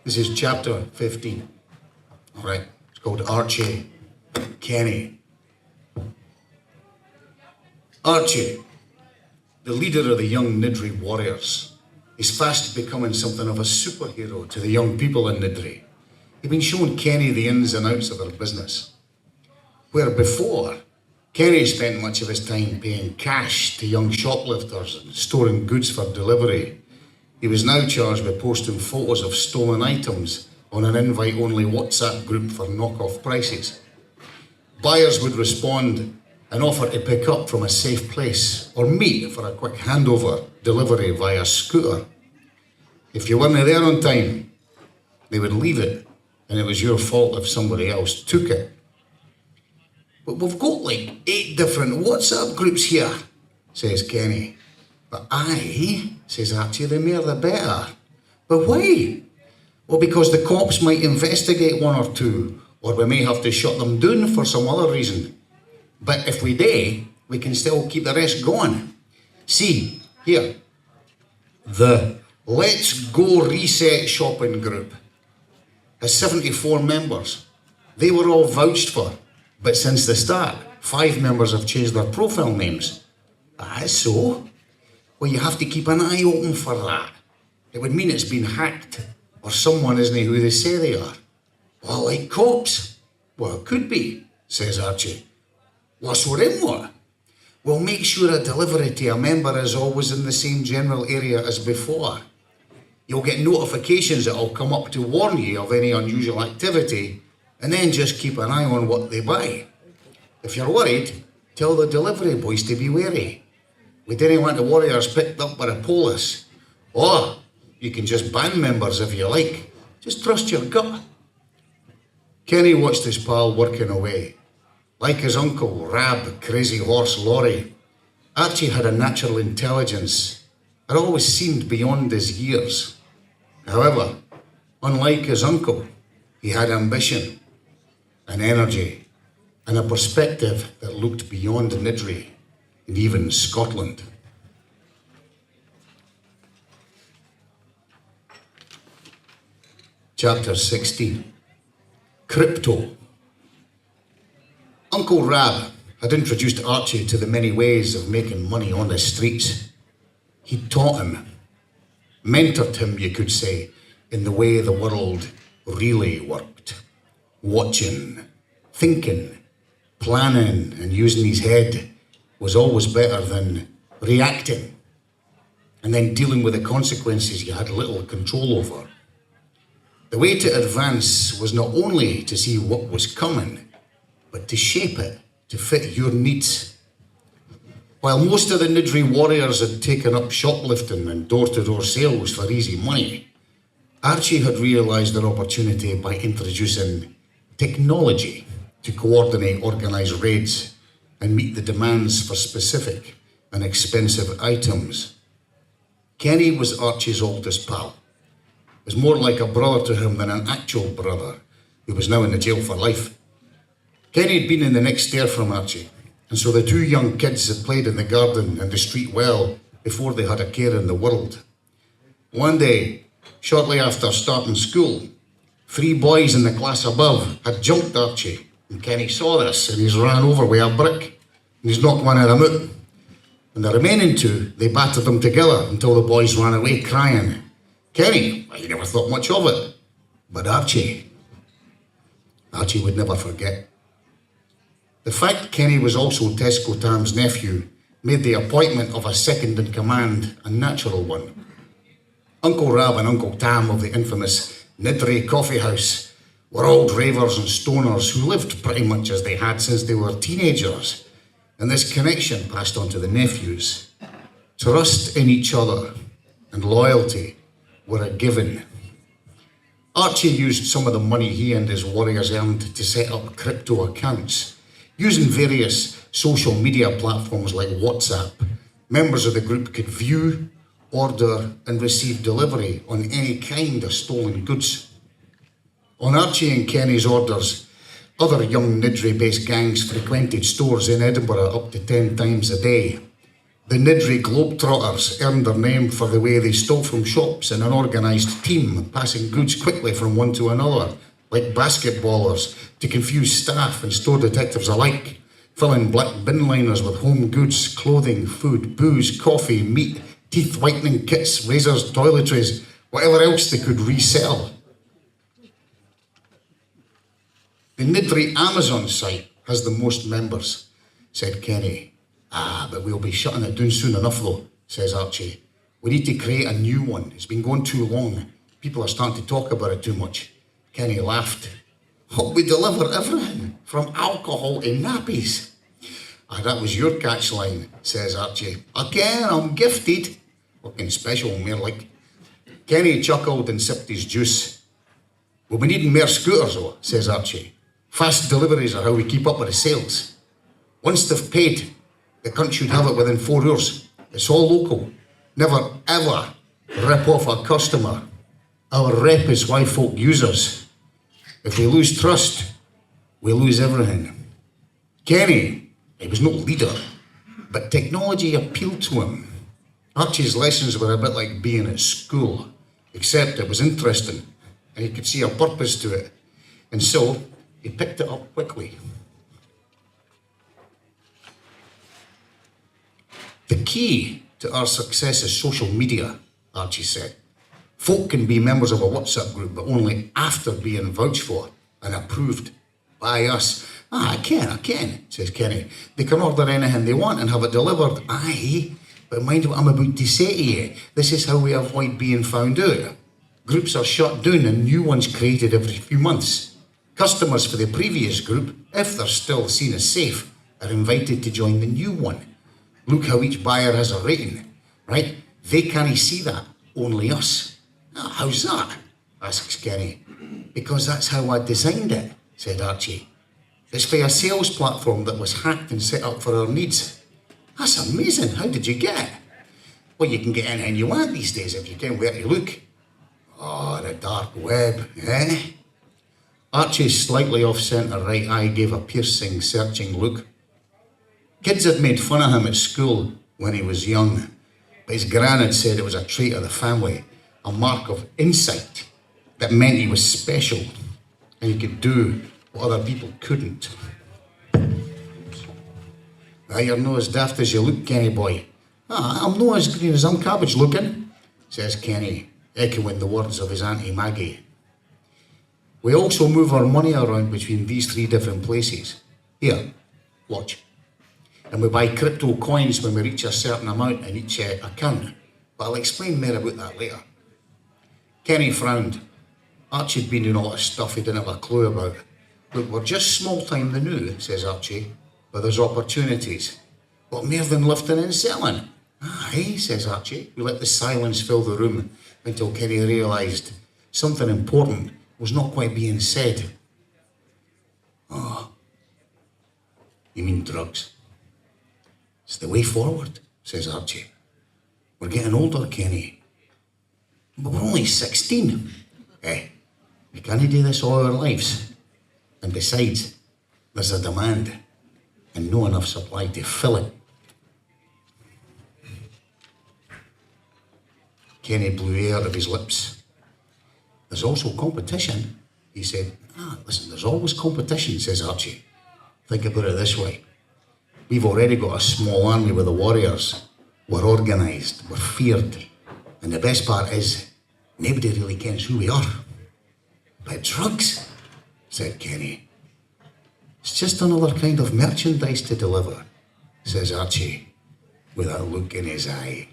This is chapter 15. All right, it's called Archie Kenny. Archie, the leader of the young Niddrie warriors, is fast becoming something of a superhero to the young people in Niddrie. He'd been showing Kenny the ins and outs of their business. Where before, Kenny spent much of his time paying cash to young shoplifters and storing goods for delivery, he was now charged with posting photos of stolen items on an invite-only WhatsApp group for knock-off prices. Buyers would respond and offer to pick up from a safe place or meet for a quick handover delivery via scooter. If you weren't there on time, they would leave it, and it was your fault if somebody else took it. But we've got like 8 different WhatsApp groups here, says Kenny. But aye, says Archie, the more the better. But why? Well, because the cops might investigate one or two, or we may have to shut them down for some other reason. But if we do, we can still keep the rest going. See, here, the Let's Go Reset shopping group has 74 members. They were all vouched for, but since the start, 5 members have changed their profile names. So? Well, you have to keep an eye open for that. It would mean it's been hacked, or someone isn't who they say they are. Well, like cops. Well, it could be, says Archie. Well, so then what? Well, make sure a delivery to a member is always in the same general area as before. You'll get notifications that'll come up to warn you of any unusual activity, and then just keep an eye on what they buy. If you're worried, tell the delivery boys to be wary. We didn't want the warriors picked up by the police. Or you can just ban members if you like. Just trust your gut. Kenny watched his pal working away. Like his uncle, Rab, Crazy Horse Laurie, Archie had a natural intelligence. It always seemed beyond his years. However, unlike his uncle, he had ambition, an energy, and a perspective that looked beyond Niddrie and even Scotland. Chapter 16. Crypto. Uncle Rab had introduced Archie to the many ways of making money on the streets. He taught him, mentored him, you could say, in the way the world really worked. Watching, thinking, planning, and using his head was always better than reacting and then dealing with the consequences you had little control over. The way to advance was not only to see what was coming, but to shape it to fit your needs. While most of the Niddrie warriors had taken up shoplifting and door-to-door sales for easy money, Archie had realised their opportunity by introducing technology to coordinate organised raids and meet the demands for specific and expensive items. Kenny was Archie's oldest pal. Was more like a brother to him than an actual brother, who was now in the jail for life. Kenny had been in the next stair from Archie, and so the 2 young kids had played in the garden and the street well before they had a care in the world. One day, shortly after starting school, 3 boys in the class above had jumped Archie, and Kenny saw this and he's ran over with a brick and he's knocked one of them out. And the remaining 2, they battered them together until the boys ran away crying. Kenny, well, he never thought much of it, but Archie would never forget. The fact Kenny was also Tesco Tam's nephew made the appointment of a second-in-command a natural one. Uncle Rab and Uncle Tam of the infamous Niddrie Coffee House were all dravers and stoners who lived pretty much as they had since they were teenagers, and this connection passed on to the nephews. Trust in each other and loyalty were a given. Archie used some of the money he and his warriors earned to set up crypto accounts. Using various social media platforms like WhatsApp, members of the group could view, order, and receive delivery on any kind of stolen goods. On Archie and Kenny's orders, other young Niddrie-based gangs frequented stores in Edinburgh up to 10 times a day. The Niddrie Globetrotters earned their name for the way they stole from shops in an organised team, passing goods quickly from one to another, like basketballers, to confuse staff and store detectives alike, filling black bin liners with home goods, clothing, food, booze, coffee, meat, teeth whitening kits, razors, toiletries, whatever else they could resell. The Niddrie Amazon site has the most members, said Kenny. But we'll be shutting it down soon enough though, says Archie. We need to create a new one. It's been going too long. People are starting to talk about it too much. Kenny laughed. Oh, we deliver everything, from alcohol to nappies. That was your catchline, says Archie. Again, I'm gifted. Looking special, more like. Kenny chuckled and sipped his juice. Well, we need more scooters though, says Archie. Fast deliveries are how we keep up with the sales. Once they've paid, the cunt should have it within 4 hours. It's all local. Never, ever rip off a customer. Our rep is why folk use us. If we lose trust, we lose everything. Kenny, he was no leader, but technology appealed to him. Archie's lessons were a bit like being at school, except it was interesting, and he could see a purpose to it. And so, he picked it up quickly. The key to our success is social media, Archie said. Folk can be members of a WhatsApp group, but only after being vouched for and approved by us. I can, says Kenny. They can order anything they want and have it delivered. Aye, but mind what I'm about to say to you. This is how we avoid being found out. Groups are shut down and new ones created every few months. Customers for the previous group, if they're still seen as safe, are invited to join the new one. Look how each buyer has a rating, right? They can't see that, only us. How's that? Asks Kenny. Because that's how I designed it, said Archie. It's for a sales platform that was hacked and set up for our needs. That's amazing. How did you get it? Well, you can get anything you want these days if you can where to look. Oh, the dark web, eh? Archie's slightly off-centre right eye gave a piercing, searching look. Kids had made fun of him at school when he was young, but his gran had said it was a trait of the family, a mark of insight that meant he was special and he could do what other people couldn't. You're no as daft as you look, Kenny boy. I'm no as green as I'm cabbage looking, says Kenny, echoing the words of his Auntie Maggie. We also move our money around between these 3 different places. Here, watch. And we buy crypto coins when we reach a certain amount in each account. But I'll explain more about that later. Kenny frowned. Archie'd been doing a lot of stuff he didn't have a clue about. Look, we're just small time the new, says Archie, but there's opportunities. What more than lifting and selling? Aye, says Archie. We let the silence fill the room until Kenny realised something important was not quite being said. Oh, you mean drugs? It's the way forward, says Archie. We're getting older, Kenny. But we're only 16. We can't do this all our lives. And besides, there's a demand and no enough supply to fill it. Kenny blew air out of his lips. There's also competition, he said. Listen, there's always competition, says Archie. Think about it this way. We've already got a small army with the warriors. We're organised, we're feared. And the best part is, nobody really cares who we are. But drugs, said Kenny. It's just another kind of merchandise to deliver, says Archie, with a look in his eye.